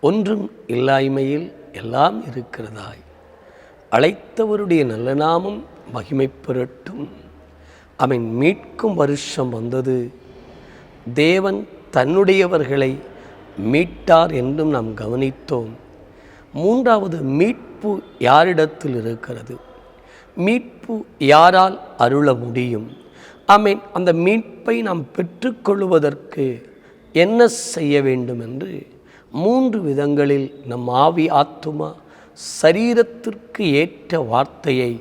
ஒன்றும் இல்லாய்மையில் எல்லாம் இருக்கிறதாய் அழைத்தவருடைய நல்ல நாமம் மகிமை பெறட்டும். அவன் மீட்கும் வருஷம் வந்தது. தேவன் தன்னுடையவர்களை மீட்டார் என்றும் நாம் கவனித்தோம். மூன்றாவது, மீட்பு யாரிடத்தில் இருக்கிறது? மீட்பு யாரால் அருள முடியும்? ஆமென். அந்த மீட்பை நாம் பெற்றுக்கொள்வதற்கு என்ன செய்ய வேண்டும் என்று 3 விதங்களில் நம் ஆவி, ஆத்துமா, சரீரத்திற்கு ஏற்ற வார்த்தையை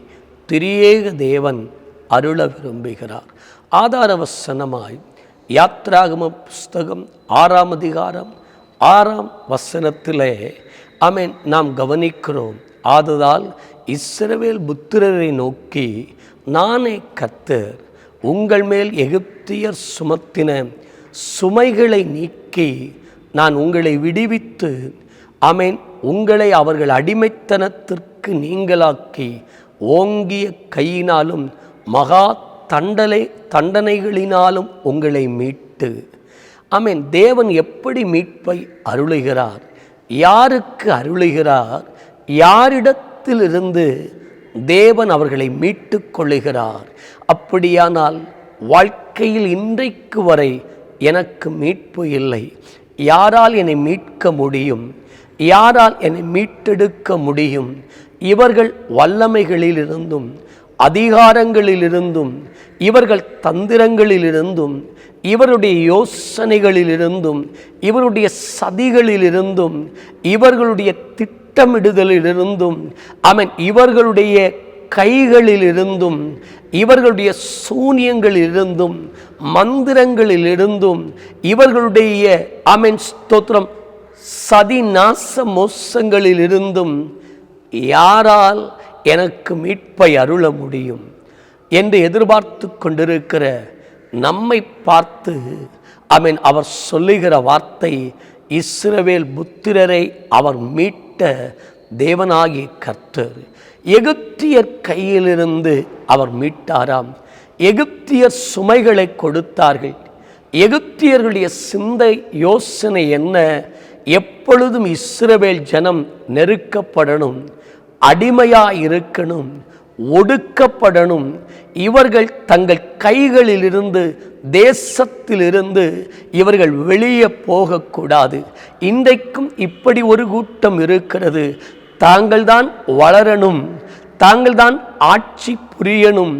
திரியேக தேவன் அருள விரும்புகிறார். ஆதார வசனமாய் யாத்ராகம புஸ்தகம் 6ஆம் அதிகாரம் 6ஆம் வசனத்திலே ஆமென் நாம் கவனிக்கிறோம். ஆதலால் இஸ்ரவேல் புத்திரரை நோக்கி, நானே கர்த்தர், உங்கள் மேல் எகிப்தியர் சுமத்தின சுமைகளை நீக்கி நான் உங்களை விடுவித்து ஆமென் உங்களை அவர்கள் அடிமைத்தனத்திற்கு நீங்களாக்கி ஓங்கிய கையினாலும் மகா தண்டனைகளினாலும் உங்களை மீட்டு. ஆமென். தேவன் எப்படி மீட்பை அருளுகிறார்? யாருக்கு அருளுகிறார்? யாரிடத்திலிருந்து தேவன் அவர்களை மீட்டு கொள்ளுகிறார்? அப்படியானால் வாழ்க்கையில் இன்றைக்கு வரை எனக்கு மீட்பு இல்லை. யாரால் என்னை மீட்க முடியும்? யாரால் என்னை மீட்டெடுக்க முடியும்? இவர்கள் வல்லமைகளிலிருந்தும் அதிகாரங்களிலிருந்தும் இவர்கள் தந்திரங்களிலிருந்தும் இவருடைய யோசனைகளிலிருந்தும் இவருடைய சதிகளிலிருந்தும் இவர்களுடைய திட்டமிடுதலிலிருந்தும் ஆமென் இவர்களுடைய கைகளிலிருந்தும் இவர்களுடைய சூனியங்களிலிருந்தும் மந்திரங்களிலிருந்தும் இவர்களுடைய ஆமென் ஸ்தோத்திரம் சதி நாச மோசங்களிலிருந்தும் யாரால் எனக்கு மீட்பை அருள முடியும் என்று எதிர்பார்த்து கொண்டிருக்கிற நம்மை பார்த்து ஆமென் அவர் சொல்லுகிற வார்த்தை, இஸ்ரவேல் புத்திரரை அவர் மீட்ட தேவனாகிய கர்த்தர். எகிப்தியர் கையிலிருந்து அவர் மீட்டாராம். எகிப்தியர் சுமைகளை கொடுத்தார்கள். எகிப்தியர்களுடைய சிந்தை யோசனை என்ன? எப்பொழுதும் இஸ்ரவேல் ஜனம் நெருக்கப்படணும், அடிமையாக இருக்கணும், ஒடுக்கப்படணும். இவர்கள் தங்கள் கைகளிலிருந்து தேசத்திலிருந்து இவர்கள் வெளியே போகக்கூடாது. இன்றைக்கும் இப்படி ஒரு கூட்டம் இருக்கிறது. தாங்கள்தான் வளரணும், தாங்கள்தான் ஆட்சி புரியணும்.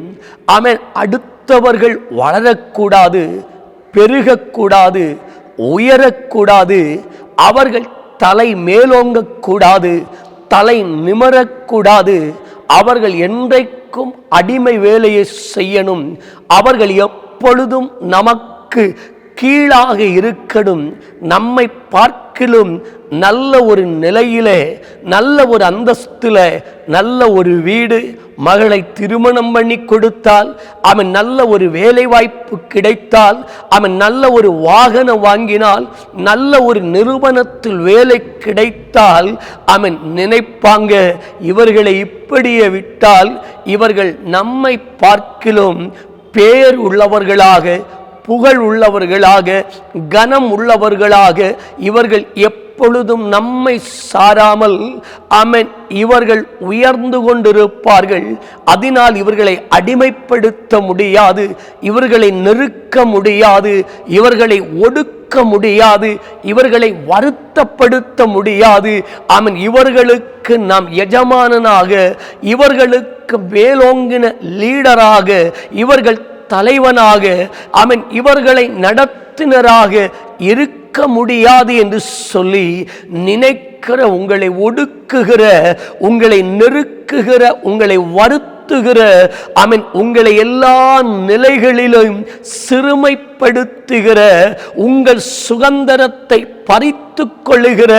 ஆமென். அடுத்தவர்கள் வளரக்கூடாது, பெருகக்கூடாது, உயரக்கூடாது. அவர்கள் தலை மேலோங்கக்கூடாது, தலை நிமரக்கூடாது. அவர்கள் என்றைக்கும் அடிமை வேலையை செய்யணும். அவர்கள் எப்பொழுதும் நமக்கு கீழாக இருக்கணும். நம்மை பார்க்கிலும் நல்ல ஒரு நிலையிலே, நல்ல ஒரு அந்தஸ்தில், நல்ல ஒரு வீடு, மகளை திருமணம் பண்ணி கொடுத்தால், அவன் நல்ல ஒரு வேலை வாய்ப்பு கிடைத்தால், அவன் நல்ல ஒரு வாகனம் வாங்கினால், நல்ல ஒரு நிறுவனத்தில் வேலை கிடைத்தால், அவன் நினைப்பாங்க, இவர்களை இப்படியே விட்டால் இவர்கள் நம்மை பார்க்கிலும் பேர் உள்ளவர்களாக, புகழ் உள்ளவர்களாக, கனம் உள்ளவர்களாக இவர்கள் எப்பொழுதும் நம்மை சாராமல் ஆமென் இவர்கள் உயர்ந்து கொண்டிருப்பார்கள். அதனால் இவர்களை அடிமைப்படுத்த முடியாது, இவர்களை நெருக்க முடியாது, இவர்களை ஒடுக்க முடியாது, இவர்களை வருத்தப்படுத்த முடியாது. ஆமென். இவர்களுக்கு நாம் எஜமானனாக, இவர்களுக்கு மேலோங்கின லீடராக, இவர்கள் தலைவனாக, ஆமென் இவர்களை நடத்தினராக இருக்க முடியாது என்று சொல்லி நினைக்கிற, உங்களை ஒடுக்குகிற, உங்களை நெருக்குகிற, உங்களை வருத்துகிற, ஆமென் உங்களை எல்லா நிலைகளிலும் சிறுமைப்படுத்துகிற, உங்கள் சுதந்திரத்தை பறித்து கொள்ளுகிற,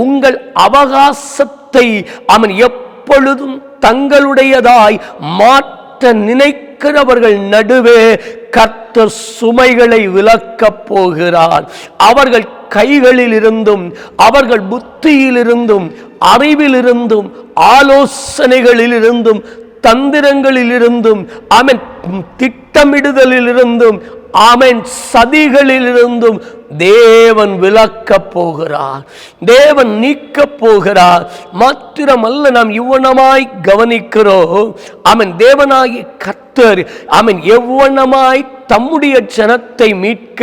உங்கள் அவகாசத்தை ஆமென் எப்பொழுதும் தங்களுடையதாய் மாற்ற நினைக்கிறவர்கள் நடுவே கர்த்தர் சுமைகளை விலக்கப் போகிறார். அவர்கள் கைகளில் இருந்தும், அவர்கள் புத்தியிலிருந்தும், அறிவிலிருந்தும், ஆலோசனைகளிலிருந்தும், தந்திரங்களிலிருந்தும், ஆமென் திட்டமிடுதலிலிருந்தும், ஆமென் சதிகளிலிருந்தும் தேவன் விலக்கப் போகிறார், தேவன் நீக்கப் போகிறார். மாத்திரமல்ல, நாம் இவ்வனமாய் கவனிக்கிறோம். ஆமென். தேவனாகிய கர்த்தர் ஆமென் எவ்வனமாய் தம்முடைய ஜனத்தை மீட்க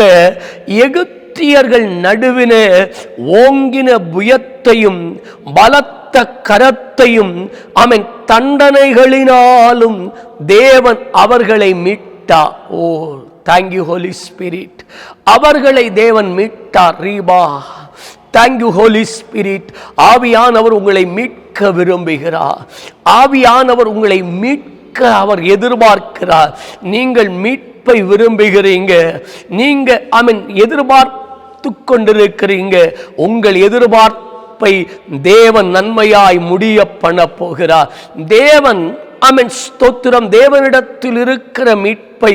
எகிப்தியர்கள் நடுவிலே ஓங்கின புயத்தையும் பலத்த கரத்தையும் ஆமென் தண்டனைகளினாலும் தேவன் அவர்களை மீட்டார். ஓ, தேங்க் யூ ஹோலி ஸ்பிரிட். அவர்களை தேவன் மீட்டார். ரீபா, தேங்க் யூ ஹோலி ஸ்பிரிட். ஆவியானவர் உங்களை மீட்க விரும்புகிறார். ஆவியானவர் உங்களை மீட்க அவர் எதிர்பார்க்கிறார். நீங்கள் மீட்பை விரும்புகிறீங்க, நீங்க ஆமென் எதிர்பார்த்து கொண்டிருக்கிறீங்க. உங்கள் எதிர்பார்ப்பை தேவன் நன்மையாய் முடிய பண்ண போகிறார். தேவன் ஆமென் ஸ்தோத்திரம், தேவனிடத்தில் இருக்கிற மீட்பை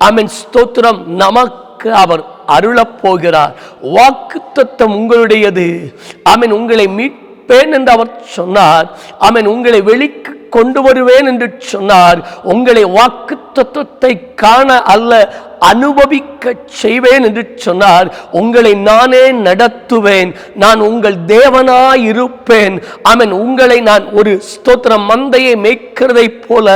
ஆமென் ஸ்தோத்திரம் நமக்கு அவர் அருளப் போகிறார். வாக்குத்தத்தம் உங்களுடையது. ஆமென். உங்களை மீட்பேன் என்று அவர் சொன்னார். ஆமென். உங்களை வெளிக்கு கொண்டு வருவேன் என்று சொன்னார். உங்களை வாக்குத்தத்தத்தை காண அல்ல, அனுபவிக்க செய்வேன் என்று சொன்னார். உங்களை நானே நடத்துவேன், நான் உங்கள் தேவனாய் இருப்பேன். ஆமென். உங்களை நான் ஒரு ஸ்தோத்திரம் மந்தையை மேய்க்கிறதை போல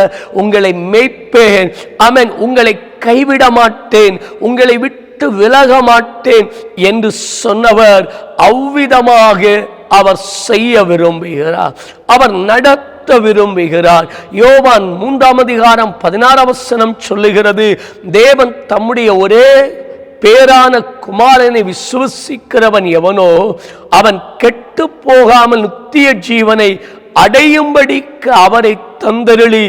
உங்களை மேய்ப்பேன். ஆமென். உங்களை கைவிட மாட்டேன், உங்களை விட்டு விலக மாட்டேன் என்று சொன்னவர் அவ்விதமாக அவர் செய்ய விரும்புகிறார். அவர் நடத்த விரும்புகிறார். யோவான் 3:16 சொல்லுகிறது, தேவன் தம்முடைய ஒரே பேரான குமாரனை விசுவசிக்கிறவன் எவனோ அவன் கெட்டு போகாமல் நித்திய ஜீவனை அடையும்படிக்கு அவரை தந்தருளி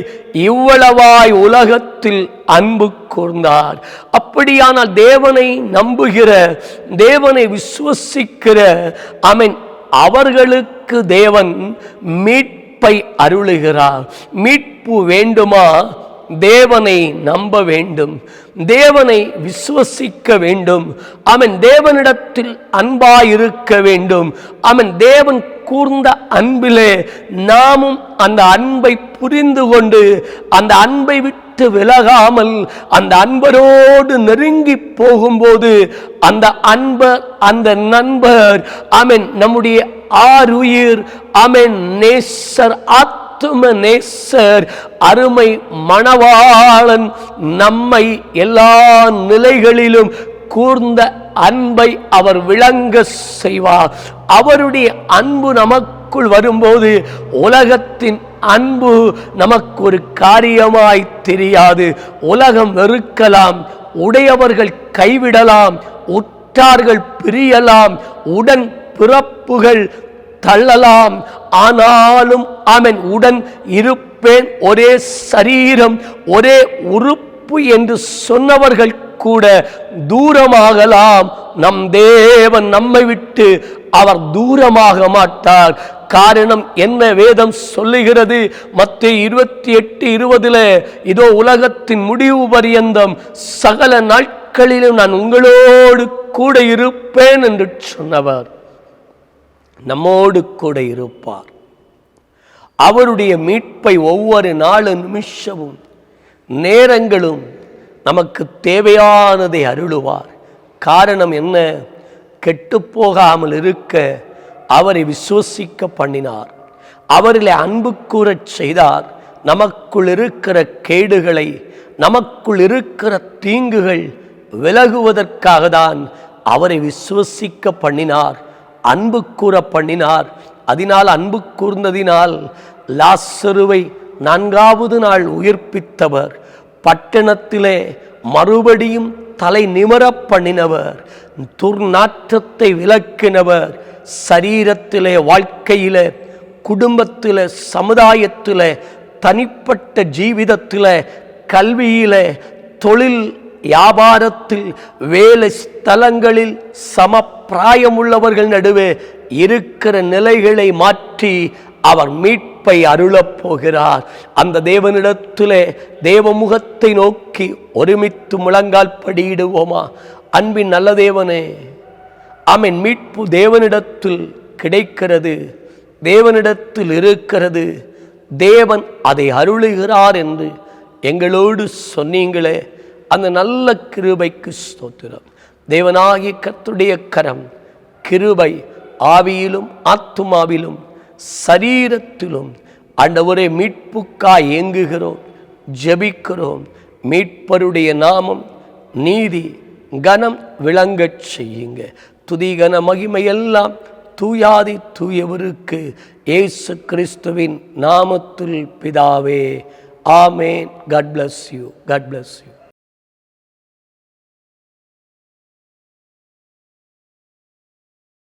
இவ்வளவாய் உலகத்தில் அன்பு கூர்ந்தார். அப்படியானால் தேவனை நம்புகிற, தேவனை விசுவசிக்கிற ஆமென் அவர்களுக்கு தேவன் மீட்பை அருளுகிறார். மீட்பு வேண்டுமா? தேவனை நம்ப வேண்டும், தேவனை விசுவசிக்க வேண்டும். ஆமென். தேவனிடத்தில் அன்பாயிருக்க வேண்டும். ஆமென். தேவன் கூர்ந்த அன்பிலே நாமும் அந்த அன்பை புரிந்து கொண்டு அந்த அன்பை விட்டு விலகாமல் அந்த அன்பரோடு நெருங்கி போகும்போது அந்த அன்பர், அந்த நண்பர் ஆமென் நம்முடைய ஆருயிர் ஆமென் நேசர், ஆத்தும நேசர், அருமை மணவாளன் நம்மை எல்லா நிலைகளிலும் கூர்ந்த அன்பை அவர் விளங்க செய்வார். அவருடைய அன்பு நமக்குள் வரும்போது உலகத்தின் அன்பு நமக்கு ஒரு காரியமாய் தெரியாது. உலகம் வெறுக்கலாம், உடையவர்கள் கைவிடலாம், உற்றார்கள் பிரியலாம், உடன் பிறப்புகள் தள்ளலாம், ஆனாலும் ஆமென் உடன் இருப்பேன், ஒரே சரீரம், ஒரே உறுப்பு என்று சொன்னவர்கள் கூட தூரமாகலாம். நம் தேவன் நம்மை விட்டு அவர் தூரமாக மாட்டார். காரணம் என்ன? வேதம் சொல்லுகிறது மத்தேயு 28:20 இதோ உலகத்தின் முடிவு பரியந்தம் சகல நாட்களிலும் நான் உங்களோடு கூட இருப்பேன் என்று சொன்னவர் நம்மோடு கூட இருப்பார். அவருடைய மீட்பை ஒவ்வொரு நாளும் நிமிஷமும் நேரங்களும் நமக்கு தேவையானதை அருளுவார். காரணம் என்ன? கெட்டுப்போகாமல் இருக்க அவரை விசுவசிக்க பண்ணினார், அவரிலே அன்பு கூறச் செய்தார். நமக்குள் இருக்கிற கேடுகளை, நமக்குள் இருக்கிற தீங்குகள் விலகுவதற்காக தான் அவரை விசுவசிக்க பண்ணினார், அன்பு கூற பண்ணினார். அதனால் அன்பு கூர்ந்ததினால் லாசருவை 4வது நாள் உயிர்ப்பித்தவர், பட்டணத்திலே மறுபடியும் தலை நிமிரப் பண்ணினவர், துர்நாற்றத்தை விலக்கினவர், சரீரத்திலே, வாழ்க்கையிலே, குடும்பத்திலே, சமுதாயத்திலே, தனிப்பட்ட ஜீவிதத்திலே, கல்வியிலே, தொழில் வியாபாரத்தில், வேலை ஸ்தலங்களில், சமப்பிராயமுள்ளவர்கள் நடுவே இருக்கிற நிலைகளை மாற்றி அவர் மீட்பை அருளப் போகிறார். அந்த தேவனிடத்திலே தேவமுகத்தை நோக்கி ஒருமித்து முழங்கால் படியிடுவோமா? அன்பின் நல்ல தேவனே, ஆமென். மீட்பு தேவனிடத்தில் கிடைக்கிறது, தேவனிடத்தில் இருக்கிறது, தேவன் அதை அருளுகிறார் என்று எங்களோடு சொன்னீங்களே, அந்த நல்ல கிருபைக்கு ஸ்தோத்திரம். தேவனாகிய கர்த்தருடைய கரம் கிருபை ஆவியிலும் ஆத்துமாவிலும் சரீரத்திலும் ஆண்டவரே மீட்புக்காய் ஏங்குகிறோம், ஜெபிக்கிறோம். மீட்பருடைய நாமம் நீதி கனம் விளங்கச் செய்யுங்க. துதி கன மகிமையெல்லாம் தூயாதி தூயவருக்கு இயேசு கிறிஸ்துவின் நாமத்தில் பிதாவே, ஆமேன். God bless you. God bless you.